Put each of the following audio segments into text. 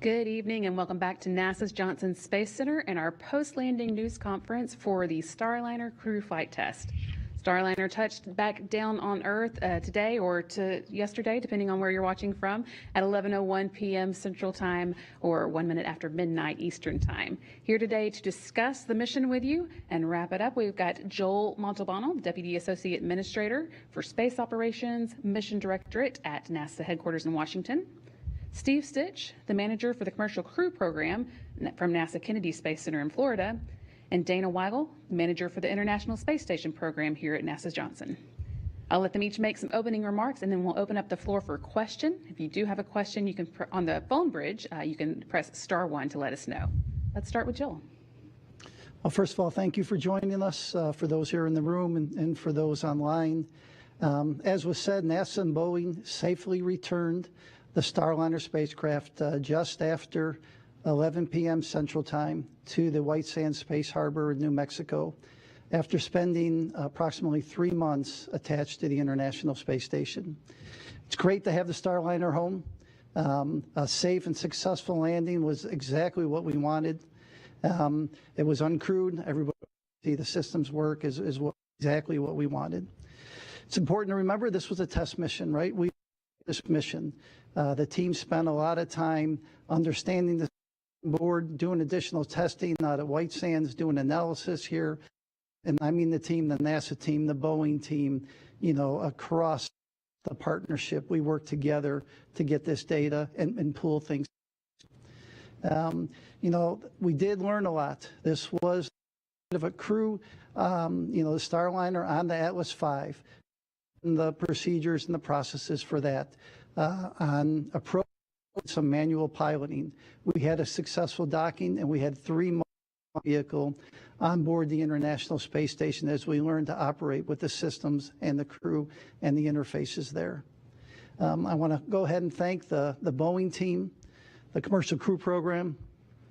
Good evening and welcome back to NASA's Johnson Space Center and our post-landing news conference for the STARLINER crew flight test. STARLINER touched back down on Earth today or to yesterday, depending on where you're watching from, at 11:01 p.m. Central Time or 1 minute after midnight Eastern Time. Here today to discuss the mission with you and wrap it up, we've got Joel Montalbano, Deputy Associate Administrator for Space Operations Mission Directorate at NASA headquarters in Washington. Steve Stitch, the manager for the Commercial Crew Program from NASA Kennedy Space Center in Florida, and Dana Weigel, the manager for the International Space Station Program here at NASA's Johnson. I'll let them each make some opening remarks, and then we'll open up the floor for a question. If you do have a question, you can on the phone bridge, you can press *1 to let us know. Let's start with Joel. Well, first of all, thank you for joining us, for those here in the room and for those online. As was said, NASA and Boeing safely returned the STARLINER spacecraft just after 11 p.m. Central Time to the White Sands Space Harbor in New Mexico after spending approximately 3 months attached to the International Space Station. It's great to have the STARLINER home. A safe and successful landing was exactly what we wanted. It was uncrewed. Everybody see the systems work is exactly what we wanted. It's important to remember this was a test mission, right? This mission. The team spent a lot of time understanding the board, doing additional testing out at White Sands, doing analysis here. And I mean the team, the NASA team, the Boeing team, across the partnership. We work together to get this data and pull things. We did learn a lot. This was of a crew, the STARLINER on the Atlas V, and the procedures and the processes for that. On approach, some manual piloting. We had a successful docking, and we had 3 vehicles on board the International Space Station as we learned to operate with the systems and the crew and the interfaces there. I want to go ahead and thank the Boeing team, the Commercial Crew Program,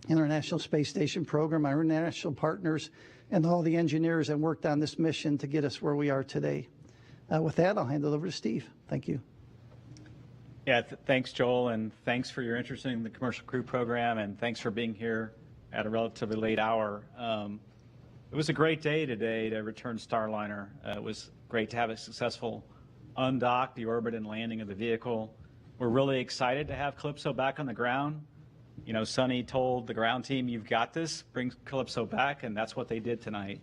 International Space Station Program, our international partners, and all the engineers that worked on this mission to get us where we are today. With that, I'll hand it over to Steve. Thank you. Yeah, thanks, Joel, and thanks for your interest in the Commercial Crew Program, and thanks for being here at a relatively late hour. It was a great day today to return STARLINER. It was great to have a successful undock, the orbit and landing of the vehicle. We're really excited to have Calypso back on the ground. Sonny told the ground team, "You've got this, bring Calypso back," and that's what they did tonight.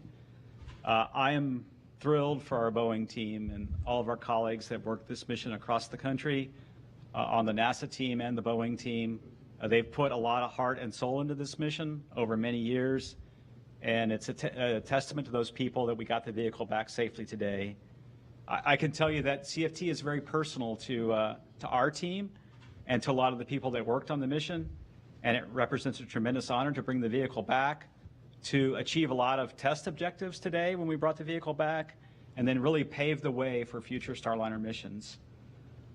I am thrilled for our Boeing team and all of our colleagues that worked this mission across the country, on the NASA team and the Boeing team. They've put a lot of heart and soul into this mission over many years, and it's a testament to those people that we got the vehicle back safely today. I can tell you that CFT is very personal to our team and to a lot of the people that worked on the mission, and it represents a tremendous honor to bring the vehicle back, to achieve a lot of test objectives today when we brought the vehicle back, and then really pave the way for future STARLINER missions.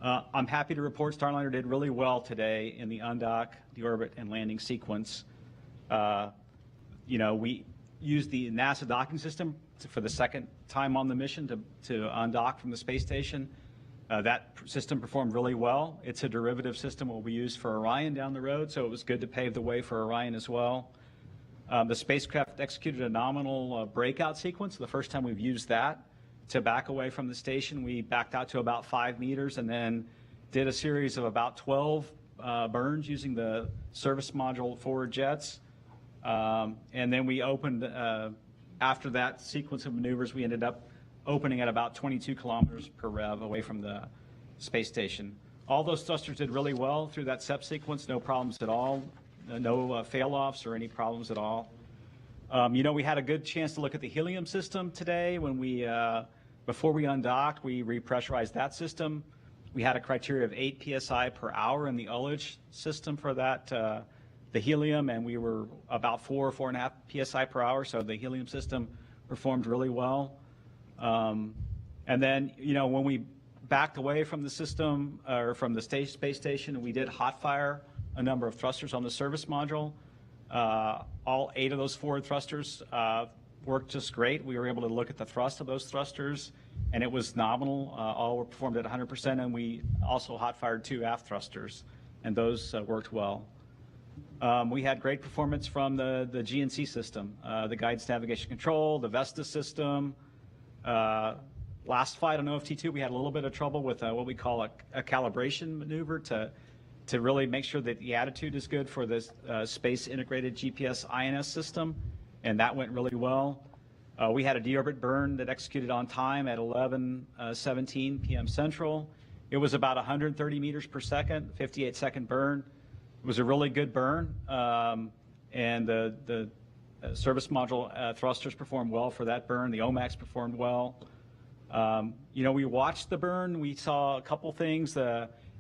I'm happy to report STARLINER did really well today in the undock, the orbit, and landing sequence. We used the NASA docking system for the second time on the mission to undock from the space station. That system performed really well. It's a derivative system what we use for Orion down the road, so it was good to pave the way for Orion as well. The spacecraft executed a nominal breakout sequence, the first time we've used that. To back away from the station, we backed out to about 5 meters and then did a series of about 12 burns using the service module forward jets. And then we opened, after that sequence of maneuvers, we ended up opening at about 22 kilometers per rev away from the space station. All those thrusters did really well through that SEP sequence, no problems at all, no fail-offs or any problems at all. We had a good chance to look at the helium system today when we, before we undocked, we repressurized that system. We had a criteria of 8 psi per hour in the ullage system for that, the helium, and we were about 4.5 psi per hour, so the helium system performed really well. And then, when we backed away from the system, or from the space station, we did hot fire a number of thrusters on the service module. All 8 of those forward thrusters worked just great. We were able to look at the thrust of those thrusters, and it was nominal. All were performed at 100%, and we also hot fired 2 aft thrusters, and those worked well. We had great performance from the GNC system, the Guidance Navigation Control, the Vesta system. Last flight on OFT2, we had a little bit of trouble with what we call a calibration maneuver to really make sure that the attitude is good for this space integrated GPS INS system, and that went really well. We had a deorbit burn that executed on time at 11:17 p.m. Central. It was about 130 meters per second, 58-second burn. It was a really good burn, and the service module thrusters performed well for that burn. The OMAX performed well. We watched the burn. We saw a couple things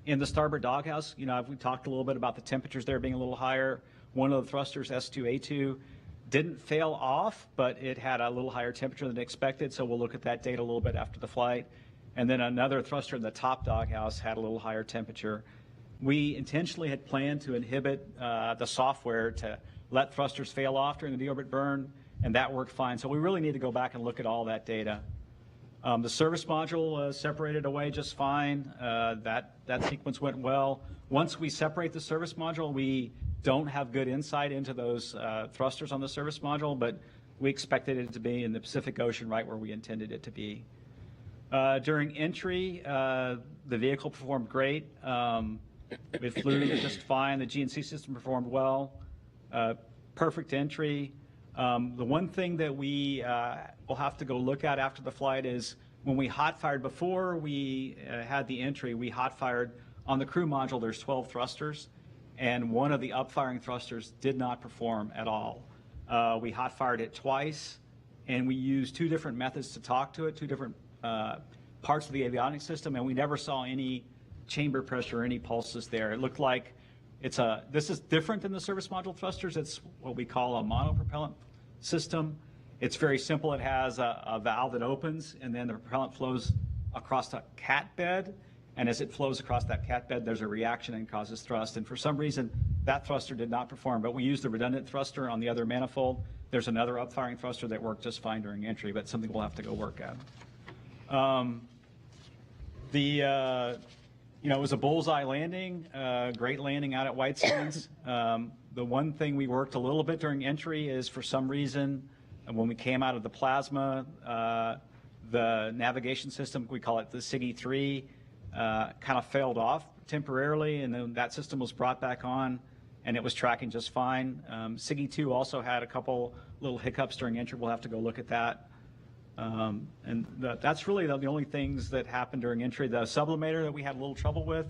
in the starboard doghouse. We talked a little bit about the temperatures there being a little higher. One of the thrusters, S2A2, didn't fail off, but it had a little higher temperature than expected, so we'll look at that data a little bit after the flight. And then another thruster in the top doghouse had a little higher temperature. We intentionally had planned to inhibit the software to let thrusters fail off during the deorbit burn, and that worked fine. So we really need to go back and look at all that data. The service module separated away just fine. That sequence went well. Once we separate the service module, we don't have good insight into those thrusters on the service module, but we expected it to be in the Pacific Ocean right where we intended it to be. During entry, the vehicle performed great. It flew just fine. The GNC system performed well. Perfect entry. The one thing that we will have to go look at after the flight is when we hot fired, before we had the entry, we hot fired on the crew module. There's 12 thrusters, and one of the upfiring thrusters did not perform at all. We hot fired it twice, and we used two different methods to talk to it, two different parts of the avionics system, and we never saw any chamber pressure or any pulses there. It looked like this is different than the service module thrusters. It's what we call a monopropellant system. It's very simple. It has a valve that opens, and then the propellant flows across a cat bed, and as it flows across that cat bed, there's a reaction and causes thrust. And for some reason, that thruster did not perform, but we used the redundant thruster on the other manifold. There's another upfiring thruster that worked just fine during entry, but something we'll have to go work at. It was a bullseye landing, great landing out at White Sands. The one thing we worked a little bit during entry is, for some reason, when we came out of the plasma, the navigation system, we call it the SIGI-3, kind of failed off temporarily, and then that system was brought back on, and it was tracking just fine. SIGI-2 also had a couple little hiccups during entry. We'll have to go look at that. That's really the only things that happened during entry. The sublimator that we had a little trouble with,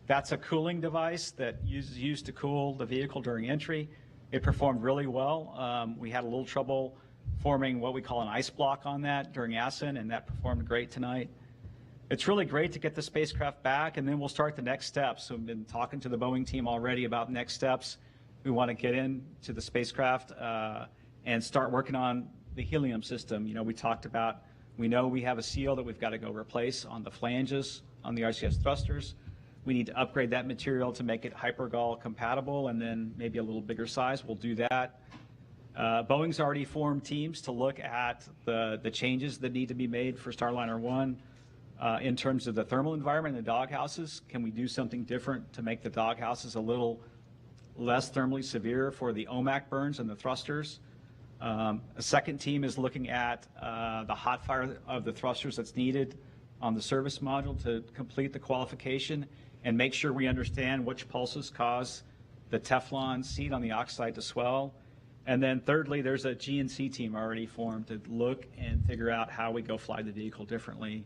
that's a cooling device that is used to cool the vehicle during entry. It performed really well. We had a little trouble forming what we call an ice block on that during ascent, and that performed great tonight. It's really great to get the spacecraft back, and then we'll start the next steps. So we've been talking to the Boeing team already about next steps. We want to get into the spacecraft and start working on the helium system. We talked about, we know we have a seal that we've got to go replace on the flanges on the RCS thrusters. We need to upgrade that material to make it hypergol compatible, and then maybe a little bigger size. We'll do that. Boeing's already formed teams to look at the changes that need to be made for Starliner 1 in terms of the thermal environment in the doghouses. Can we do something different to make the doghouses a little less thermally severe for the OMAC burns and the thrusters? A second team is looking at the hot fire of the thrusters that's needed on the service module to complete the qualification and make sure we understand which pulses cause the Teflon seat on the oxide to swell. And then thirdly, there's a GNC team already formed to look and figure out how we go fly the vehicle differently.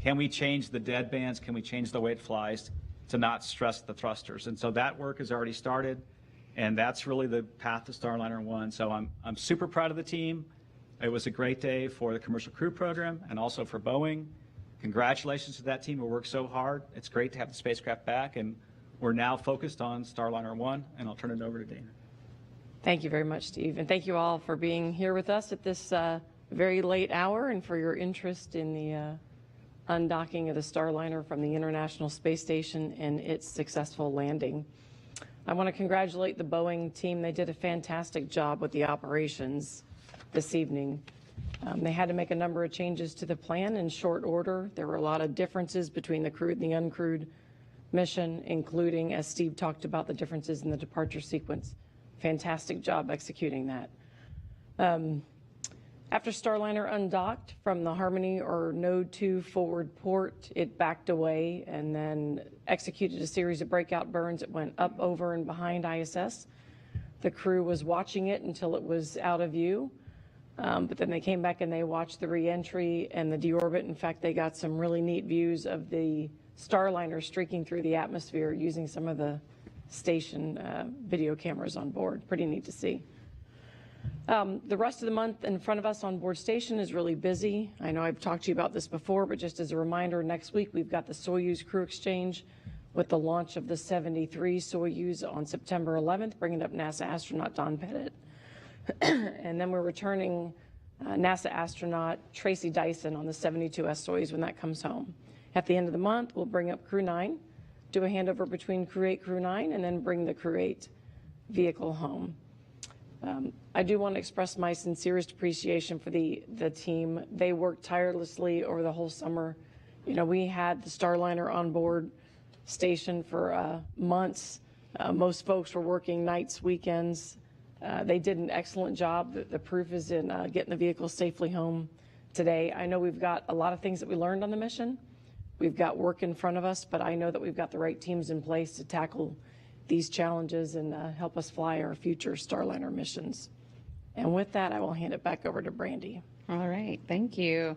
Can we change the dead bands? Can we change the way it flies to not stress the thrusters? And so that work has already started. And that's really the path to Starliner 1. So I'm super proud of the team. It was a great day for the Commercial Crew Program and also for Boeing. Congratulations to that team who worked so hard. It's great to have the spacecraft back, and we're now focused on Starliner 1, and I'll turn it over to Dana. Thank you very much, Steve. And thank you all for being here with us at this very late hour, and for your interest in the undocking of the Starliner from the International Space Station and its successful landing. I want to congratulate the Boeing team. They did a fantastic job with the operations this evening. They had to make a number of changes to the plan in short order. There were a lot of differences between the crewed and the uncrewed mission, including, as Steve talked about, the differences in the departure sequence. fantastic job executing that. After Starliner undocked from the Harmony or Node 2 forward port, it backed away and then executed a series of breakout burns. It went up, over, and behind ISS. The crew was watching it until it was out of view, but then they came back and they watched the re-entry and the deorbit. In fact, they got some really neat views of the Starliner streaking through the atmosphere using some of the station video cameras on board. Pretty neat to see. The rest of the month in front of us on board station is really busy. I know I've talked to you about this before, but just as a reminder, next week we've got the Soyuz crew exchange with the launch of the 73 Soyuz on September 11th, bringing up NASA astronaut Don Pettit. And then we're returning NASA astronaut Tracy Dyson on the 72S Soyuz when that comes home. At the end of the month, we'll bring up Crew 9, do a handover between Crew 8, Crew 9, and then bring the Crew 8 vehicle home. I do want to express my sincerest appreciation for the team. They worked tirelessly over the whole summer. You know, we had the Starliner on board station for months. Most folks were working nights, weekends. They did an excellent job. The proof is in getting the vehicle safely home today. I know we've got a lot of things that we learned on the mission. We've got work in front of us, but I know that we've got the right teams in place to tackle these challenges and help us fly our future Starliner missions. And with that, I will hand it back over to Brandy. All right, thank you.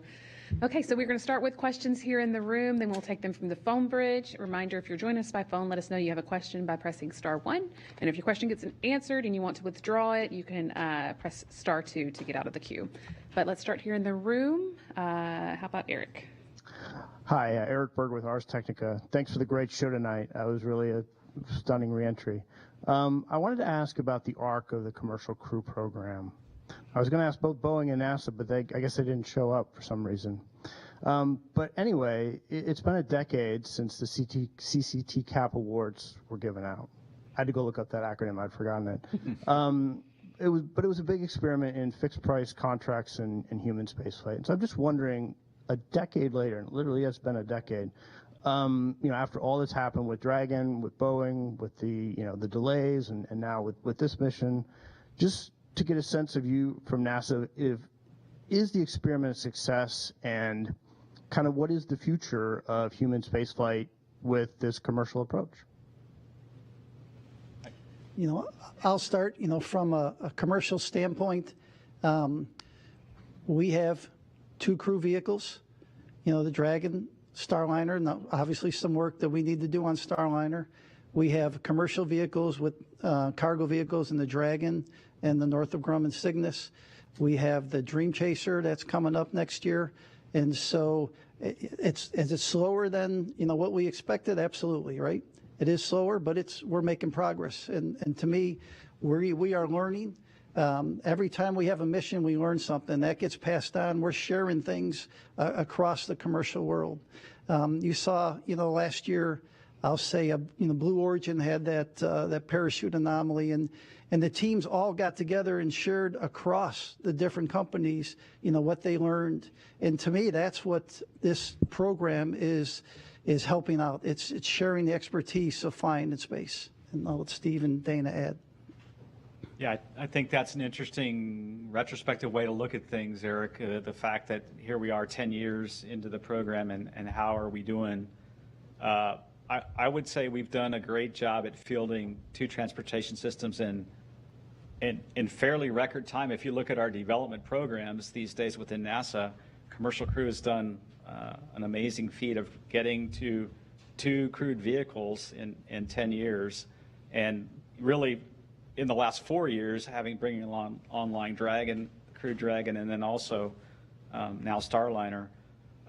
Okay, so we're going to start with questions here in the room, then we'll take them from the phone bridge. Reminder, if you're joining us by phone, let us know you have a question by pressing *1. And if your question gets answered and you want to withdraw it, you can press *2 to get out of the queue. But let's start here in the room. How about Eric? Hi, Eric Berg with Ars Technica. Thanks for the great show tonight. That was really a stunning reentry. I wanted to ask about the arc of the commercial crew program. I was going to ask both Boeing and NASA, but I guess they didn't show up for some reason. But anyway, it's been a decade since the CCT CAP awards were given out. I had to go look up that acronym. I'd forgotten it. It was a big experiment in fixed price contracts and human spaceflight. And so I'm just wondering, a decade later, and literally it's been a decade, after all that's happened with Dragon, with Boeing, with the delays, and now with this mission, just to get a sense of you from NASA, is the experiment a success, and kind of what is the future of human spaceflight with this commercial approach? I'll start, from a commercial standpoint. We have 2 crew vehicles, the Dragon, Starliner, and obviously some work that we need to do on Starliner. We have commercial vehicles with cargo vehicles in the Dragon and the Northrop Grumman Cygnus. We have the Dream Chaser that's coming up next year. And so is it slower than what we expected? Absolutely, right? It is slower, but we're making progress. And to me, we are learning. Every time we have a mission, we learn something. That gets passed on. We're sharing things across the commercial world. You saw, last year, I'll say, Blue Origin had that parachute anomaly, and the teams all got together and shared across the different companies, what they learned. And to me, that's what this program is helping out. It's sharing the expertise of flying in space. And I'll let Steve and Dana add. Yeah, I think that's an interesting retrospective way to look at things, Eric. The fact that here we are 10 years into the program, and how are we doing? I would say we've done a great job at fielding 2 transportation systems in fairly record time. If you look at our development programs these days within NASA, Commercial Crew has done an amazing feat of getting to 2 crewed vehicles in 10 years, and really in the last 4 years bringing along online Dragon, Crew Dragon, and then also now Starliner.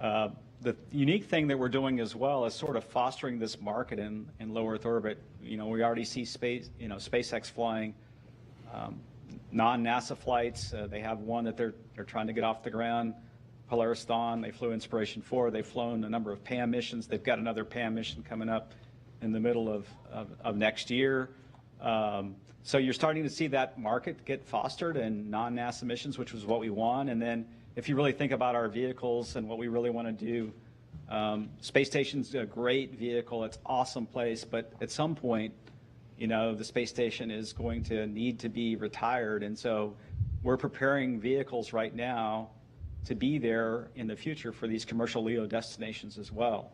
The unique thing that we're doing as well is sort of fostering this market in low Earth orbit. We already see SpaceX flying non-NASA flights. They have one that they're trying to get off the ground, Polaris Dawn. They flew Inspiration 4. They've flown a number of PAM missions. They've got another PAM mission coming up in the middle of next year. So you're starting to see that market get fostered in non-NASA missions, which was what we want. And then if you really think about our vehicles and what we really want to do, space station's a great vehicle. It's an awesome place. But at some point, the space station is going to need to be retired. And so we're preparing vehicles right now to be there in the future for these commercial LEO destinations as well.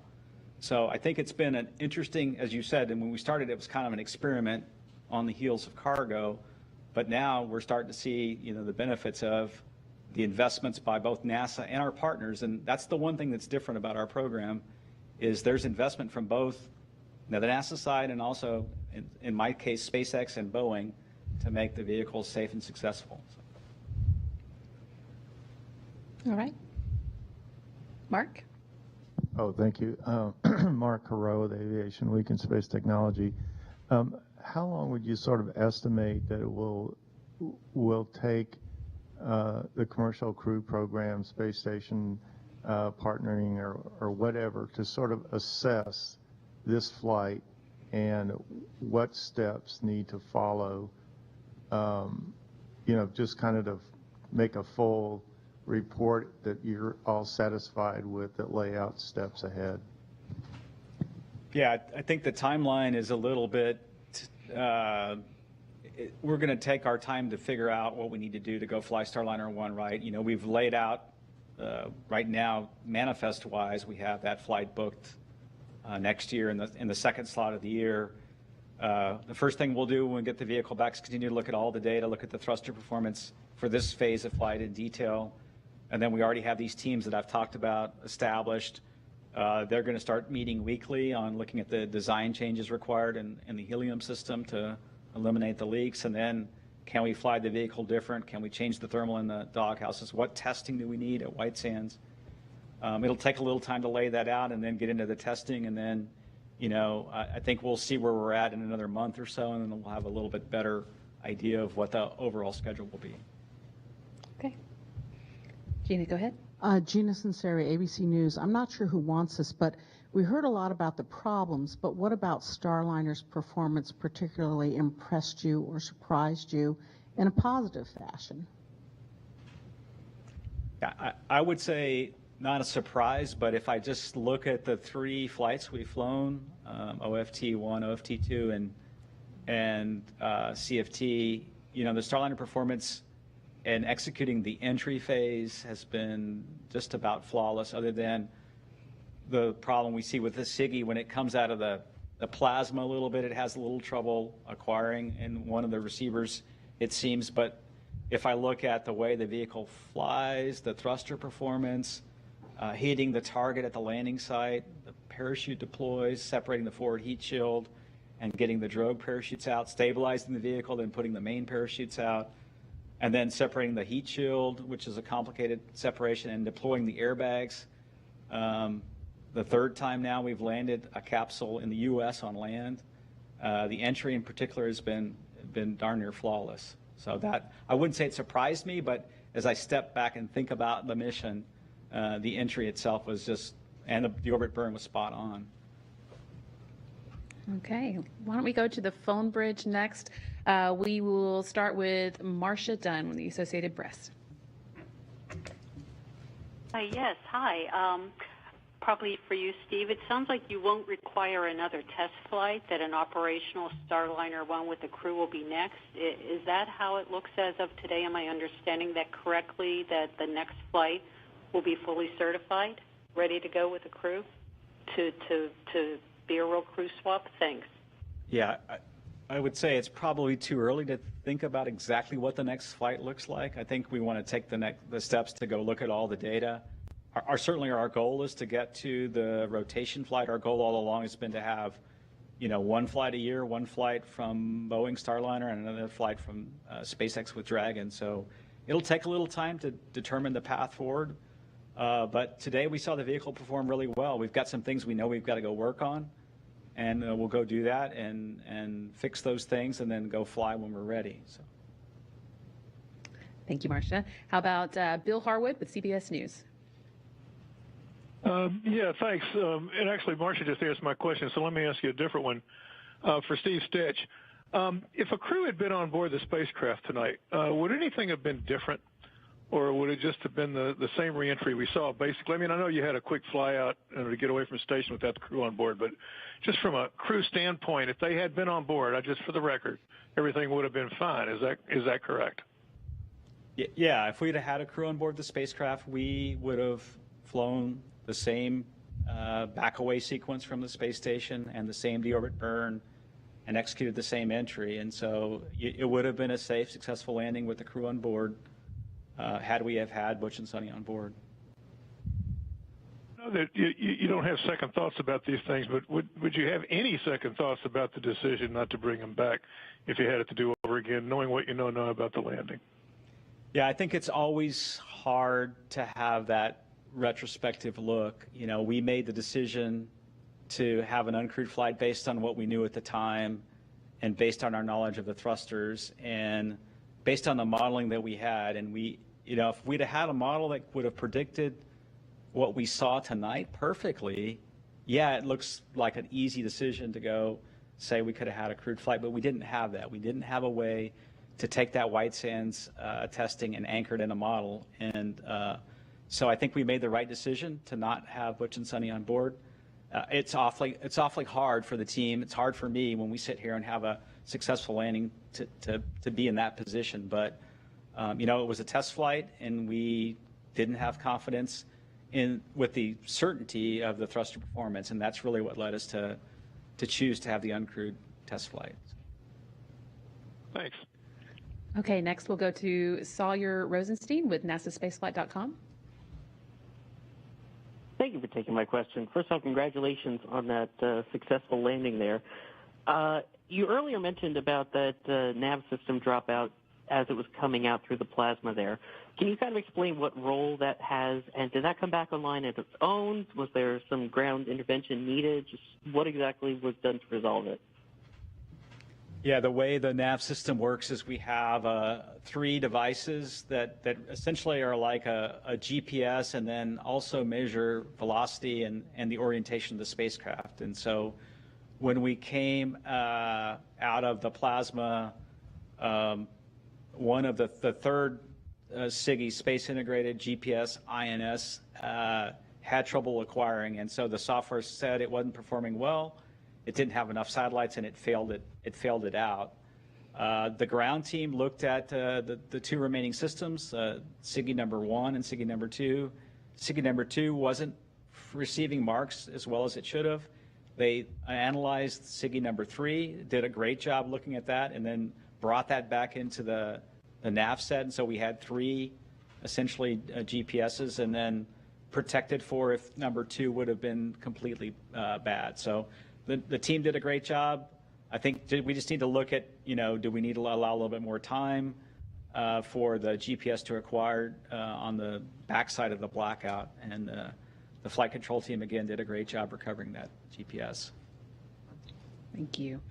So I think it's been an interesting, as you said, and when we started, it was kind of an experiment on the heels of cargo. But now we're starting to see, the benefits of the investments by both NASA and our partners. And that's the one thing that's different about our program is there's investment from both the NASA side and also, in my case, SpaceX and Boeing to make the vehicles safe and successful. All right. Mark? Oh, thank you. Mark Carreau, the Aviation Week in Space Technology. How long would you sort of estimate that it will take the commercial crew program, space station partnering or whatever to sort of assess this flight and what steps need to follow, just kind of to make a full report that you're all satisfied with that lay out steps ahead? Yeah, I think the timeline is a little bit, we're going to take our time to figure out what we need to do to go fly Starliner 1 right. We've laid out right now, manifest-wise, we have that flight booked next year in the second slot of the year. The first thing we'll do when we get the vehicle back is continue to look at all the data, look at the thruster performance for this phase of flight in detail. And then we already have these teams that I've talked about established. They're going to start meeting weekly on looking at the design changes required in the helium system to eliminate the leaks. And then can we fly the vehicle different? Can we change the thermal in the doghouses? What testing do we need at White Sands? It'll take a little time to lay that out and then get into the testing. And then, I think we'll see where we're at in another month or so, and then we'll have a little bit better idea of what the overall schedule will be. Okay. Gina, go ahead. Gina Sinceri, ABC News. I'm not sure who wants this, but we heard a lot about the problems, but what about Starliner's performance particularly impressed you or surprised you in a positive fashion? Yeah, I would say not a surprise, but if I just look at the 3 flights we've flown, OFT-1, OFT-2, and CFT, the Starliner performance and executing the entry phase has been just about flawless, other than the problem we see with the SIGI when it comes out of the plasma a little bit. It has a little trouble acquiring in one of the receivers, it seems. But if I look at the way the vehicle flies, the thruster performance, hitting the target at the landing site, the parachute deploys, separating the forward heat shield, and getting the drogue parachutes out, stabilizing the vehicle, then putting the main parachutes out, and then separating the heat shield, which is a complicated separation, and deploying the airbags. The third time now we've landed a capsule in the U.S. on land. The entry in particular has been darn near flawless. So that, I wouldn't say it surprised me, but as I step back and think about the mission, the entry itself was just, and the orbit burn was spot on. Okay, why don't we go to the phone bridge next? We will start with Marcia Dunn with the Associated Press. Yes, hi. Probably for you, Steve. It sounds like you won't require another test flight, that an operational Starliner 1 with the crew will be next. Is that how it looks as of today? Am I understanding that correctly, that the next flight will be fully certified, ready to go with the crew to be a real crew swap? Thanks. Yeah, I would say it's probably too early to think about exactly what the next flight looks like. I think we want to take the steps to go look at all the data. Certainly our goal is to get to the rotation flight. Our goal all along has been to have, 1 flight a year, 1 flight from Boeing Starliner and another flight from SpaceX with Dragon. So it'll take a little time to determine the path forward. But today we saw the vehicle perform really well. We've got some things we know we've got to go work on, and we'll go do that and fix those things and then go fly when we're ready. So. Thank you, Marcia. How about Bill Harwood with CBS News? Yeah, thanks. And actually, Marcia just asked my question, so let me ask you a different one for Steve Stitch. If a crew had been on board the spacecraft tonight, would anything have been different or would it just have been the same reentry we saw? Basically, I mean, I know you had a quick fly out to get away from the station without the crew on board, but just from a crew standpoint, if they had been on board, just for the record, everything would have been fine. Is that correct? Yeah, if we'd have had a crew on board the spacecraft, we would have flown the same back away sequence from the space station and the same deorbit burn and executed the same entry. And so it would have been a safe, successful landing with the crew on board had we have had Butch and Sonny on board. I know that you don't have second thoughts about these things, but would you have any second thoughts about the decision not to bring them back if you had it to do over again, knowing what you know now about the landing? Yeah, I think it's always hard to have that retrospective look. You know, we made the decision to have an uncrewed flight based on what we knew at the time and based on our knowledge of the thrusters and based on the modeling that we had. And we, you know, if we'd have had a model that would have predicted what we saw tonight perfectly, yeah, it looks like an easy decision to go say we could have had a crewed flight, but we didn't have that. We didn't have a way to take that white sands testing and anchor it in a model. And so I think we made the right decision to not have Butch and Sonny on board. It's awfully hard for the team. It's hard for me when we sit here and have a successful landing to be in that position. But you know, it was a test flight, and we didn't have confidence with the certainty of the thruster performance, and that's really what led us to choose to have the uncrewed test flight. Thanks. Okay, next we'll go to Sawyer Rosenstein with NASASpaceflight.com. Thank you for taking my question. First off, congratulations on that successful landing there. You earlier mentioned about that nav system dropout as it was coming out through the plasma there. Can you kind of explain what role that has, and did that come back online on its own? Was there some ground intervention needed? Just what exactly was done to resolve it? Yeah, the way the nav system works is we have 3 devices that essentially are like a GPS and then also measure velocity and the orientation of the spacecraft. And so when we came out of the plasma, one of the third SIGI, Space Integrated GPS INS, had trouble acquiring. And so the software said it wasn't performing well. It didn't have enough satellites, and it failed it out. The ground team looked at the 2 remaining systems, SIGI number 1 and SIGI number 2. SIGI number 2 wasn't receiving marks as well as it should have. They analyzed SIGI number 3, did a great job looking at that, and then brought that back into the nav set. And so we had 3 essentially GPSs, and then protected for if number 2 would have been completely bad. So the team did a great job. I think we just need to look at, you know, do we need to allow a little bit more time for the GPS to acquire on the backside of the blackout? And the flight control team, again, did a great job recovering that GPS. Thank you.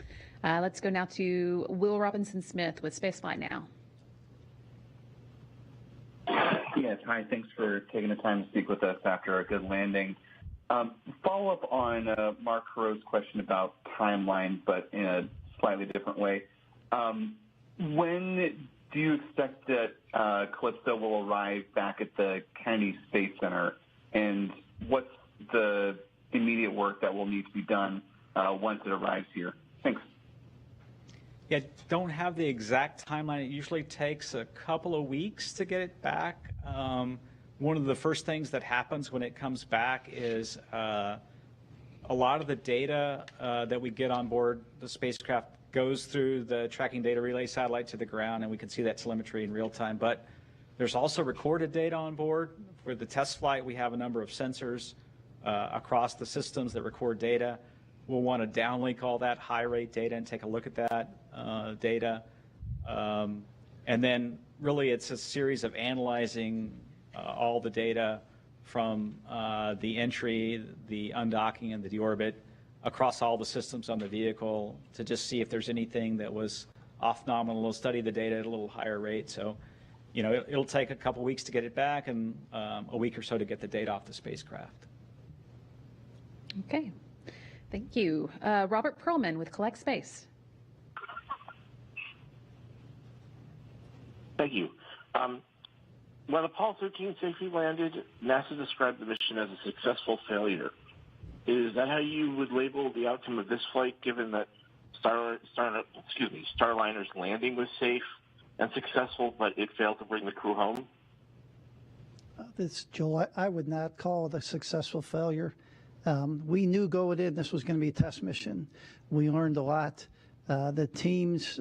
Let's go now to Will Robinson-Smith with Spaceflight Now. Yes, hi. Thanks for taking the time to speak with us after a good landing. Follow up on Mark Harrow's question about timeline, but in a slightly different way. When do you expect that Calypso will arrive back at the Kennedy Space Center, and what's the immediate work that will need to be done once it arrives here? Thanks. Yeah, don't have the exact timeline. It usually takes a couple of weeks to get it back. One of the first things that happens when it comes back is a lot of the data that we get on board the spacecraft goes through the tracking data relay satellite to the ground, and we can see that telemetry in real time. But there's also recorded data on board. For the test flight, we have a number of sensors across the systems that record data. We'll want to downlink all that high-rate data and take a look at that data. And then really it's a series of analyzing all the data from the entry, the undocking, and the deorbit across all the systems on the vehicle to just see if there's anything that was off nominal. We'll study the data at a little higher rate. So, you know, it'll take a couple weeks to get it back and a week or so to get the data off the spacecraft. Okay. Thank you. Robert Perlman with Collect Space. Thank you. when Apollo 13 safely landed, NASA described the mission as a successful failure. Is that how you would label the outcome of this flight, given that Starliner's landing was safe and successful, but it failed to bring the crew home? Joel, I would not call it a successful failure. We knew going in this was going to be a test mission. We learned a lot. The teams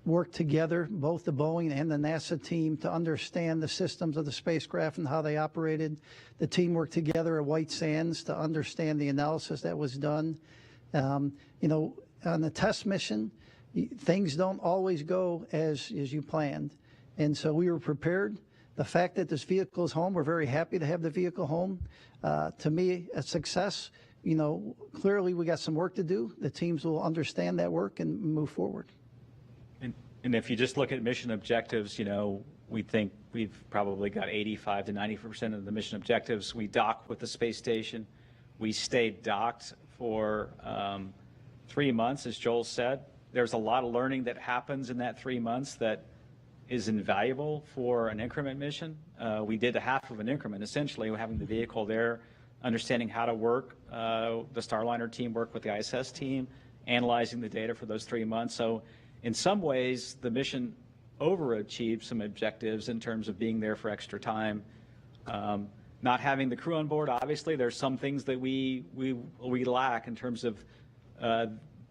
worked together, both the Boeing and the NASA team, to understand the systems of the spacecraft and how they operated. The team worked together at White Sands to understand the analysis that was done. You know, on the test mission, things don't always go as you planned. And so we were prepared. The fact that this vehicle is home, we're very happy to have the vehicle home. To me, a success. You know, clearly we got some work to do. The teams will understand that work and move forward. And if you just look at mission objectives, you know, we think we've probably got 85 to 90% of the mission objectives. We docked with the space station. We stayed docked for 3 months, as Joel said. There's a lot of learning that happens in that 3 months that is invaluable for an increment mission. We did a half of an increment, essentially, having the vehicle there, understanding how to work. The Starliner team worked with the ISS team, analyzing the data for those 3 months. So in some ways, the mission overachieved some objectives in terms of being there for extra time. Not having the crew on board, obviously, there's some things that we lack in terms of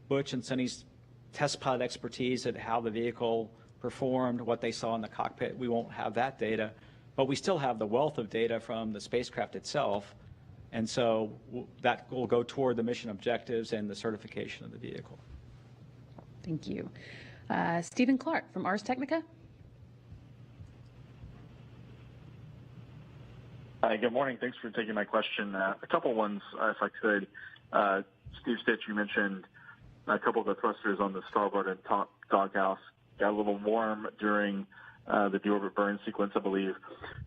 Butch and Sunny's test pilot expertise at how the vehicle performed, what they saw in the cockpit. We won't have that data, but we still have the wealth of data from the spacecraft itself. And so that will go toward the mission objectives and the certification of the vehicle. Thank you. Stephen Clark from Ars Technica. Hi, good morning. Thanks for taking my question. A couple ones, if I could. Steve Stitch, you mentioned a couple of the thrusters on the starboard and top doghouse got a little warm during the deorbit burn sequence, I believe.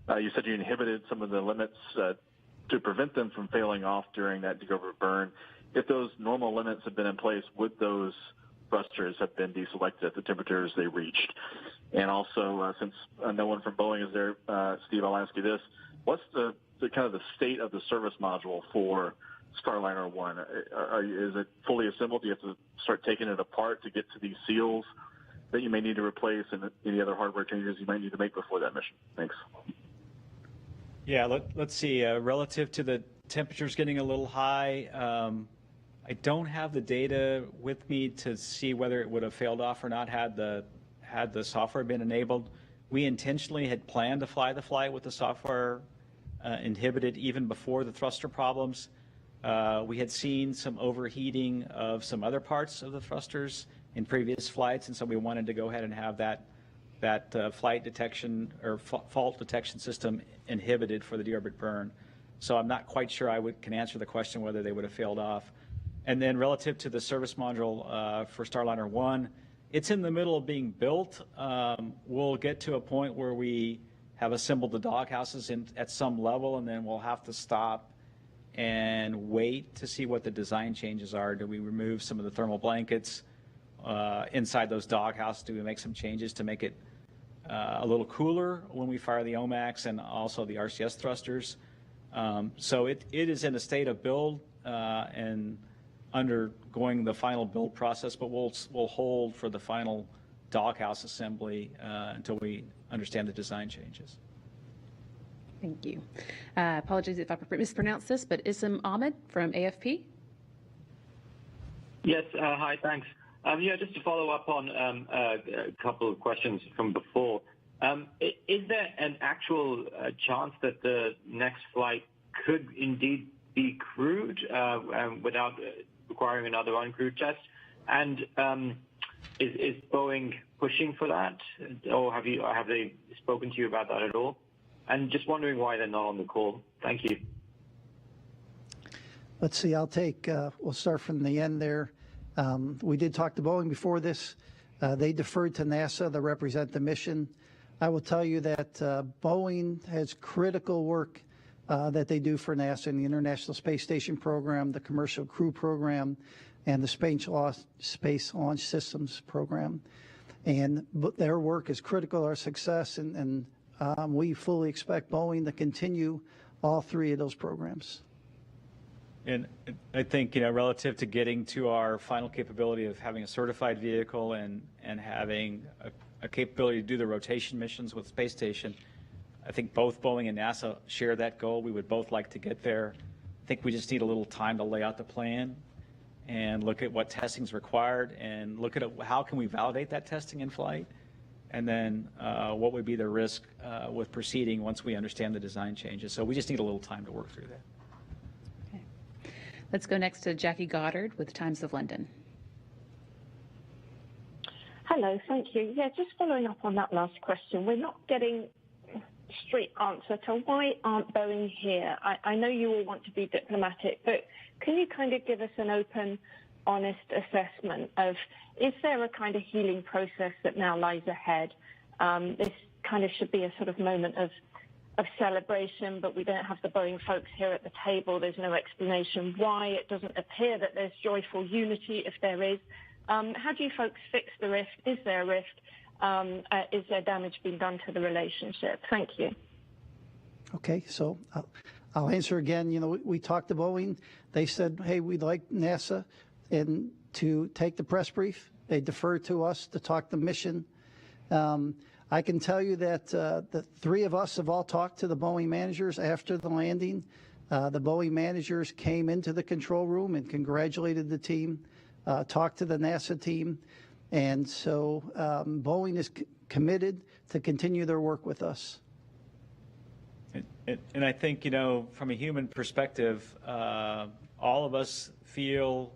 You said you inhibited some of the limits to prevent them from failing off during that deorbit burn. If those normal limits had been in place, would those thrusters have been deselected at the temperatures they reached? And also, since no one from Boeing is there, Steve, I'll ask you this. What's the kind of the state of the service module for Starliner 1? Is it fully assembled? Do you have to start taking it apart to get to these seals that you may need to replace and any other hardware changes you might need to make before that mission? Thanks. Yeah, let's see. Relative to the temperatures getting a little high, I don't have the data with me to see whether it would have failed off or not had the software been enabled. We intentionally had planned to fly the flight with the software inhibited even before the thruster problems. We had seen some overheating of some other parts of the thrusters in previous flights, and so we wanted to go ahead and have that flight detection or fault detection system inhibited for the deorbit burn. So I'm not quite sure I can answer the question whether they would have failed off. And then relative to the service module for Starliner 1, it's in the middle of being built. We'll get to a point where we have assembled the doghouses at some level, and then we'll have to stop and wait to see what the design changes are. Do we remove some of the thermal blankets inside those doghouses? Do we make some changes to make it a little cooler when we fire the OMAX and also the RCS thrusters? So it is in a state of build and undergoing the final build process, but we'll hold for the final doghouse assembly until we understand the design changes. Thank you. Apologies if I mispronounced this, but Isam Ahmed from AFP. Yes, hi, thanks. Yeah, just to follow up on a couple of questions from before. Is there an actual chance that the next flight could indeed be crewed without requiring another uncrewed test? And is Boeing pushing for that, or have they spoken to you about that at all? And just wondering why they're not on the call. Thank you. Let's see. We'll start from the end there. We did talk to Boeing before this. They deferred to NASA to represent the mission. I will tell you that Boeing has critical work that they do for NASA in the International Space Station program, the Commercial Crew program, and the Space Launch Systems program. And their work is critical to our success, and we fully expect Boeing to continue all three of those programs. And I think, relative to getting to our final capability of having a certified vehicle and having a capability to do the rotation missions with space station, I think both Boeing and NASA share that goal. We would both like to get there. I think we just need a little time to lay out the plan and look at what testing is required and look at how can we validate that testing in flight, and then what would be the risk with proceeding once we understand the design changes. So we just need a little time to work through that. Okay. Let's go next to Jackie Goddard with Times of London. Hello, thank you. Yeah, just following up on that last question, we're not getting a straight answer to why aren't Boeing here. I know you all want to be diplomatic, but can you kind of give us an open, honest assessment of, is there a kind of healing process that now lies ahead? This kind of should be a sort of moment of celebration, but we don't have the Boeing folks here at the table. There's no explanation why. It doesn't appear that there's joyful unity, if there is. How do you folks fix the rift? Is there a rift? Is there damage being done to the relationship? Thank you. Okay, so I'll answer again. We talked to Boeing. They said, hey, we'd like NASA to take the press brief. They deferred to us to talk the mission. I can tell you that the three of us have all talked to the Boeing managers after the landing. The Boeing managers came into the control room and congratulated the team, talked to the NASA team. And so Boeing is committed to continue their work with us. And I think, from a human perspective, all of us feel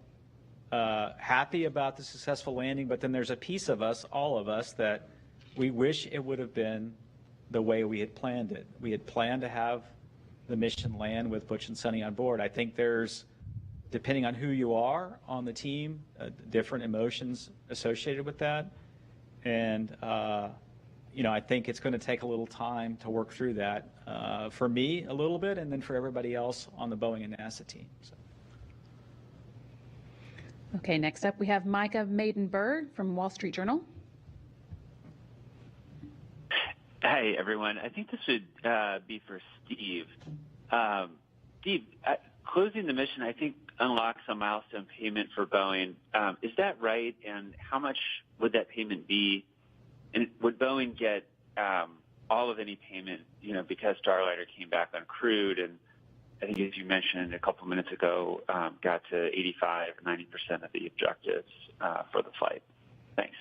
happy about the successful landing, but then there's a piece of us, all of us, that we wish it would have been the way we had planned it. We had planned to have the mission land with Butch and Sunny on board. I think there's, depending on who you are on the team, different emotions associated with that. And, I think it's going to take a little time to work through that. For me, a little bit, and then for everybody else on the Boeing and NASA team. So. Okay, next up we have Micah Maidenberg from Wall Street Journal. Hey, everyone. I think this would be for Steve. Steve, closing the mission, I think, unlocks a milestone payment for Boeing. Is that right? And how much would that payment be? And would Boeing get all of any payment, because Starliner came back uncrewed and I think, as you mentioned a couple minutes ago, got to 85 or 90% of the objectives for the flight? Thanks.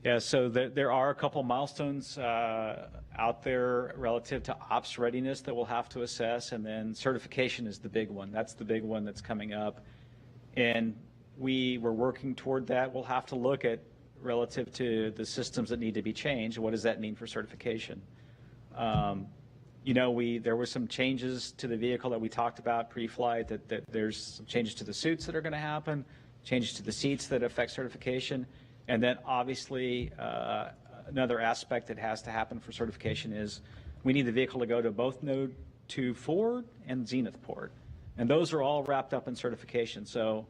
Yeah, so there are a couple milestones out there relative to ops readiness that we'll have to assess, and then certification is the big one. That's the big one that's coming up. And we were working toward that. We'll have to look at, relative to the systems that need to be changed, what does that mean for certification? There were some changes to the vehicle that we talked about pre-flight, that there's some changes to the suits that are going to happen, changes to the seats that affect certification. And then obviously another aspect that has to happen for certification is we need the vehicle to go to both Node 2 forward and Zenith port. And those are all wrapped up in certification. So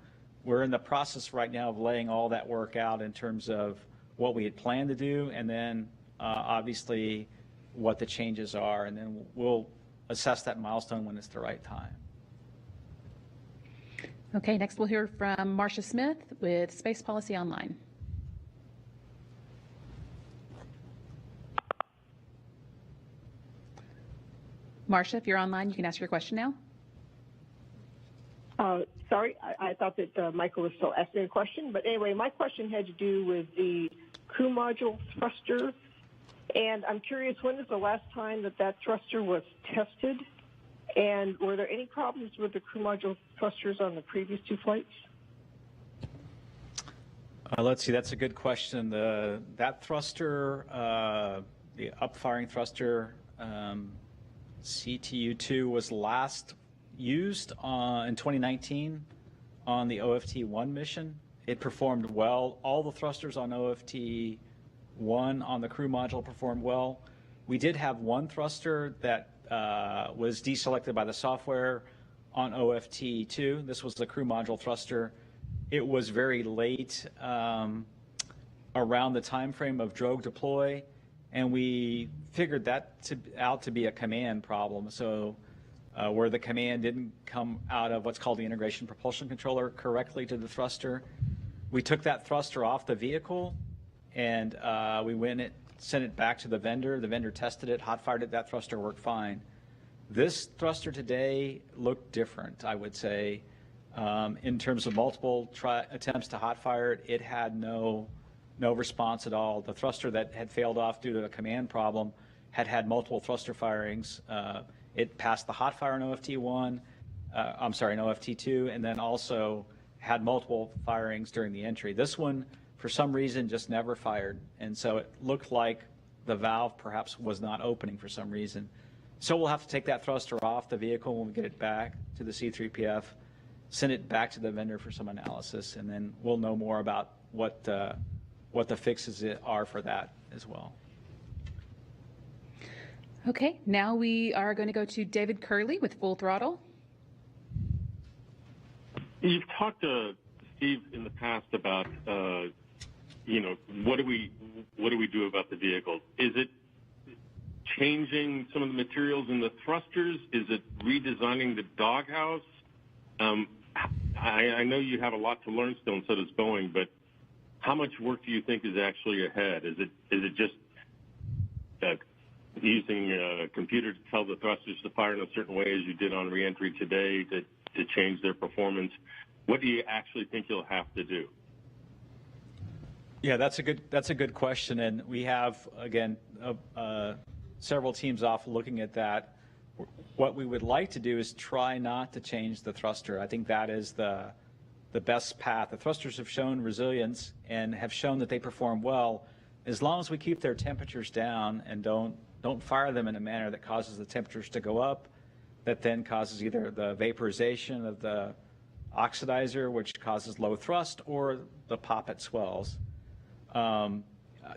we're in the process right now of laying all that work out in terms of what we had planned to do, and then obviously what the changes are, and then we'll assess that milestone when it's the right time. Okay, next we'll hear from Marcia Smith with Space Policy Online. Marcia, if you're online, you can ask your question now. Sorry, I thought that Michael was still asking a question. But anyway, my question had to do with the crew module thruster. And I'm curious, when was the last time that thruster was tested? And were there any problems with the crew module thrusters on the previous two flights? Let's see, that's a good question. That thruster, the upfiring thruster, CTU-2, was last used in 2019 on the OFT-1 mission. It performed well. All the thrusters on OFT-1 on the crew module performed well. We did have one thruster that was deselected by the software on OFT-2. This was the crew module thruster. It was very late around the time frame of drogue deploy, and we figured that out to be a command problem. So where the command didn't come out of what's called the integration propulsion controller correctly to the thruster, we took that thruster off the vehicle, and we sent it back to the vendor. The vendor tested it, hot fired it, that thruster worked fine. This thruster today looked different, I would say. In terms of multiple attempts to hot fire it, it had no response at all. The thruster that had failed off due to a command problem had multiple thruster firings. It passed the hot fire in OFT1, in OFT2, and then also had multiple firings during the entry. This one, for some reason, just never fired, and so it looked like the valve perhaps was not opening for some reason. So we'll have to take that thruster off the vehicle when we get it back to the C3PF, send it back to the vendor for some analysis, and then we'll know more about what the fixes are for that as well. Okay, now we are going to go to David Curley with Full Throttle. You've talked to Steve in the past about, what do we do about the vehicle? Is it changing some of the materials in the thrusters? Is it redesigning the doghouse? I know you have a lot to learn still, and so does Boeing, but how much work do you think is actually ahead? Is it just using a computer to tell the thrusters to fire in a certain way as you did on reentry today to change their performance? What do you actually think you'll have to do? Yeah, that's a good question, and we have again several teams off looking at that. What we would like to do is try not to change the thruster. I think that is the best path. The thrusters have shown resilience and have shown that they perform well as long as we keep their temperatures down and don't fire them in a manner that causes the temperatures to go up, that then causes either the vaporization of the oxidizer, which causes low thrust, or the poppet swells.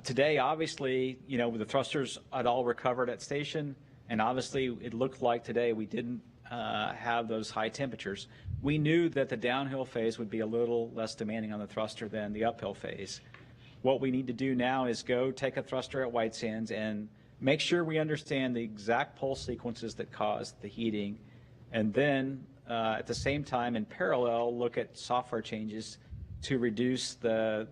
Today, obviously, with the thrusters had all recovered at station, and obviously it looked like today we didn't have those high temperatures. We knew that the downhill phase would be a little less demanding on the thruster than the uphill phase. What we need to do now is go take a thruster at White Sands and make sure we understand the exact pulse sequences that caused the heating, and then at the same time, in parallel, look at software changes to reduce the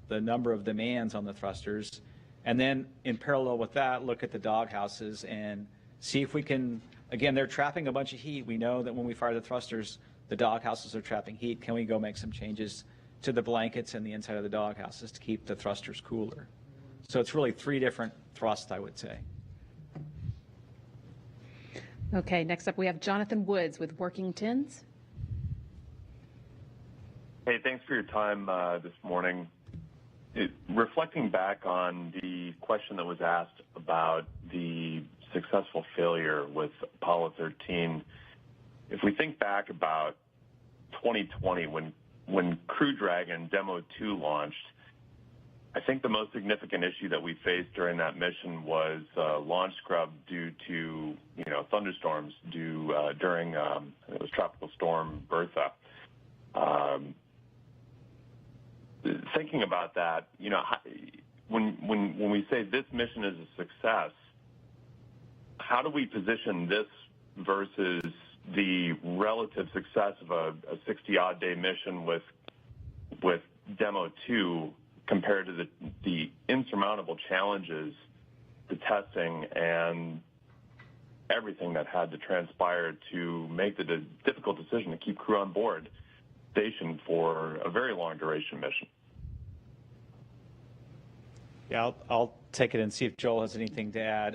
number of demands on the thrusters, and then in parallel with that, look at the doghouses and see if we can, again, they're trapping a bunch of heat. We know that when we fire the thrusters, the doghouses are trapping heat. Can we go make some changes to the blankets and the inside of the doghouses to keep the thrusters cooler? So it's really 3 different thrusts, I would say. Okay, next up we have Jonathan Woods with Working Tins. Hey, thanks for your time this morning. Reflecting back on the question that was asked about the successful failure with Apollo 13, if we think back about 2020 when Crew Dragon Demo 2 launched, I think the most significant issue that we faced during that mission was launch scrub due to thunderstorms during it was Tropical Storm Bertha. Thinking about that, when we say this mission is a success, how do we position this versus the relative success of a 60-odd day mission with Demo 2 compared to the insurmountable challenges, the testing, and everything that had to transpire to make the difficult decision to keep crew on board stationed for a very long duration mission? Yeah, I'll take it and see if Joel has anything to add.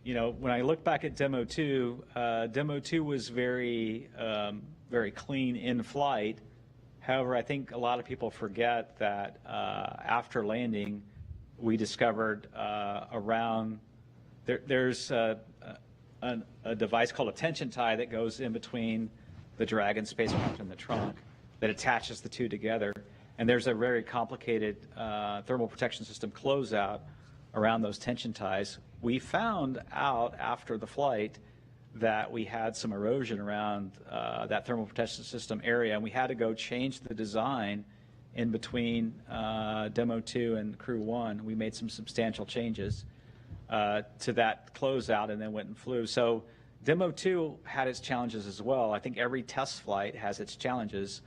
When I look back at Demo 2, Demo 2 was very clean in flight. However, I think a lot of people forget that after landing, we discovered there's a device called a tension tie that goes in between the Dragon spacecraft and the trunk that attaches the two together. And there's a very complicated thermal protection system closeout around those tension ties. We found out after the flight that we had some erosion around that thermal protection system area, and we had to go change the design in between Demo 2 and Crew 1. We made some substantial changes. to that closeout and then went and flew. So Demo 2 had its challenges as well. I think every test flight has its challenges.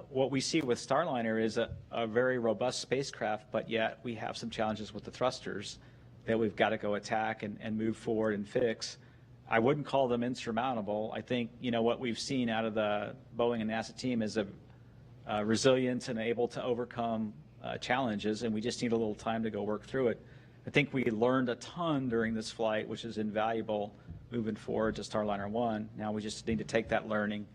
What we see with Starliner is a very robust spacecraft, but yet we have some challenges with the thrusters that we've got to go attack and move forward and fix. I wouldn't call them insurmountable. I think, you know, what we've seen out of the Boeing and NASA team is a resilience and able to overcome challenges, and we just need a little time to go work through it. I think we learned a ton during this flight, which is invaluable moving forward to Starliner 1. Now we just need to take that learning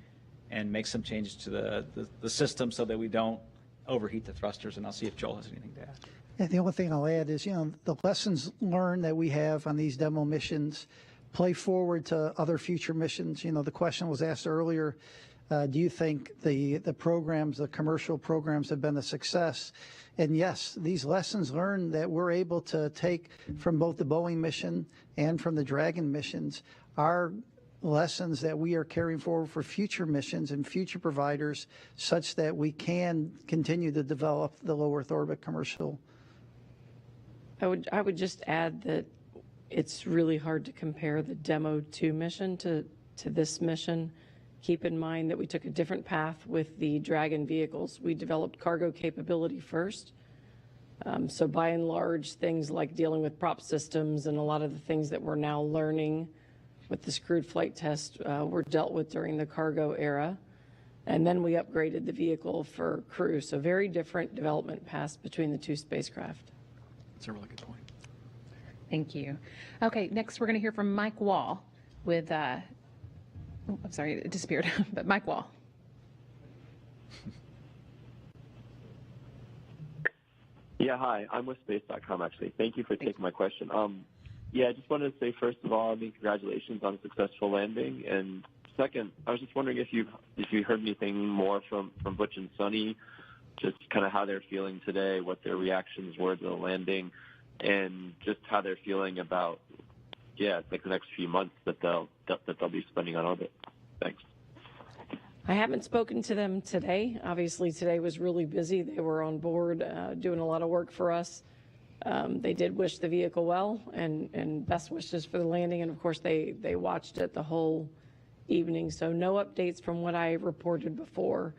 and make some changes to the system so that we don't overheat the thrusters, and I'll see if Joel has anything to add. Yeah, the only thing I'll add is, you know, the lessons learned that we have on these demo missions play forward to other future missions. You know, the question was asked earlier, do you think the programs, the commercial programs have been a success? And yes, these lessons learned that we're able to take from both the Boeing mission and from the Dragon missions are lessons that we are carrying forward for future missions and future providers such that we can continue to develop the low Earth orbit commercial. I would just add that it's really hard to compare the Demo 2 mission to this mission. Keep in mind that we took a different path with the Dragon vehicles. We developed cargo capability first. So by and large, things like dealing with prop systems and a lot of the things that we're now learning with this crewed flight test were dealt with during the cargo era. And then we upgraded the vehicle for crew. So very different development paths between the two spacecraft. That's a really good point. Thank you. Okay, next we're going to hear from Mike Wall with, I'm sorry, it disappeared, but Mike Wall. Yeah, hi. I'm with Space.com, actually. Thank you for taking my question. Yeah, I just wanted to say, first of all, congratulations on a successful landing. And second, I was just wondering if you heard anything more from Butch and Sunny, just kind of how they're feeling today, what their reactions were to the landing, and just how they're feeling about, like the next few months that they'll be spending on orbit. Thanks. I haven't spoken to them today. Obviously, today was really busy. They were on board doing a lot of work for us. They did wish the vehicle well and best wishes for the landing. And of course, they watched it the whole evening. So no updates from what I reported before.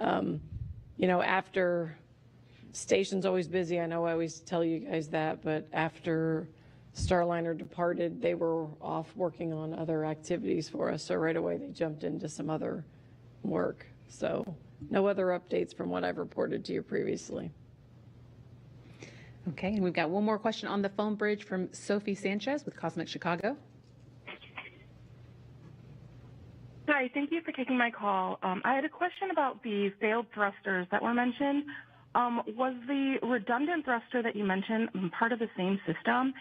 You know, after station's always busy. I know I always tell you guys that, but after Starliner departed, they were off working on other activities for us. So right away, they jumped into some other work. So no other updates from what I've reported to you previously. Okay, and we've got one more question on the phone bridge from Sophie Sanchez with Cosmic Chicago. Hi, thank you for taking my call. I had a question about the failed thrusters that were mentioned. Was the redundant thruster that you mentioned part of the same system?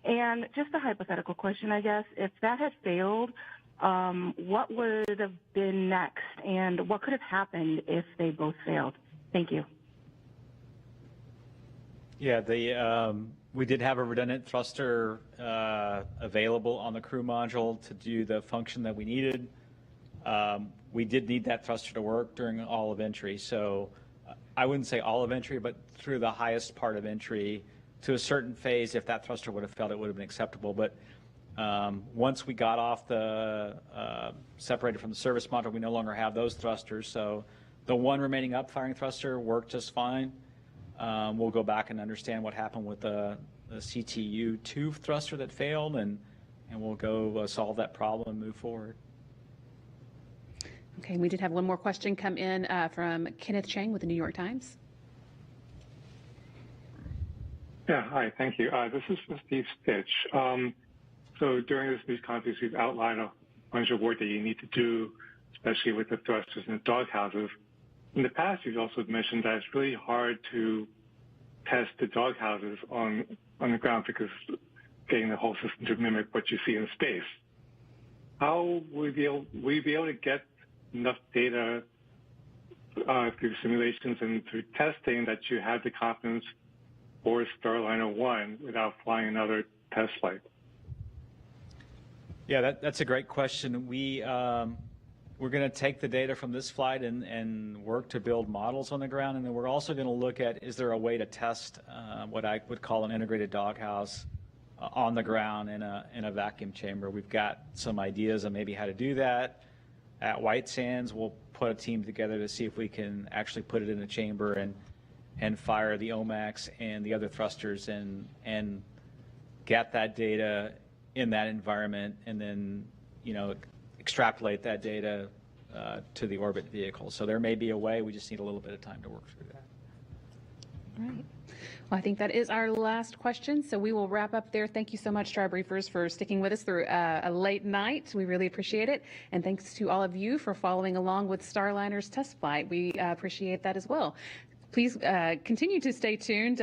And just a hypothetical question, I guess, if that had failed, what would have been next, and what could have happened if they both failed? Thank you. Yeah, we did have a redundant thruster available on the crew module to do the function that we needed. We did need that thruster to work during all of entry, so I wouldn't say all of entry, but through the highest part of entry to a certain phase. If that thruster would have failed, it would have been acceptable. But once we got off the separated from the service module, we no longer have those thrusters. So the one remaining up-firing thruster worked just fine. We'll go back and understand what happened with the CTU-2 thruster that failed, and we'll go solve that problem and move forward. Okay, we did have one more question come in from Kenneth Chang with the New York Times. Yeah, hi, thank you. This is for Steve Stitch. So during this news conference, you've outlined a bunch of work that you need to do, especially with the thrusters and the dog houses. In the past, you've also mentioned that it's really hard to test the dog houses on the ground because getting the whole system to mimic what you see in space. How will you be able to get enough data through simulations and through testing that you have the confidence for Starliner 1 without flying another test flight? Yeah, that's a great question. We're going to take the data from this flight and work to build models on the ground, and then we're also going to look at, is there a way to test what I would call an integrated doghouse on the ground in a vacuum chamber. We've got some ideas on maybe how to do that. At White Sands, we'll put a team together to see if we can actually put it in a chamber and fire the OMAX and the other thrusters and get that data in that environment, and then, you know, extrapolate that data to the orbit vehicle. So there may be a way. We just need a little bit of time to work through that. All right. Well, I think that is our last question, so we will wrap up there. Thank you so much to our briefers for sticking with us through a late night. We really appreciate it. And thanks to all of you for following along with Starliner's test flight. We appreciate that as well. Please continue to stay tuned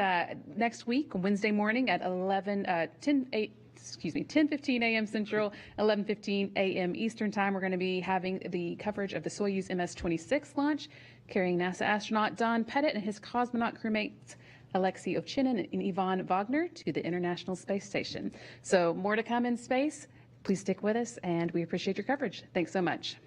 next week, Wednesday morning at 10:15 a.m. Central, 11:15 a.m. Eastern Time. We're going to be having the coverage of the Soyuz MS-26 launch, carrying NASA astronaut Don Pettit and his cosmonaut crewmates Alexei Ovchinin and Ivan Wagner to the International Space Station. So more to come in space. Please stick with us, and we appreciate your coverage. Thanks so much.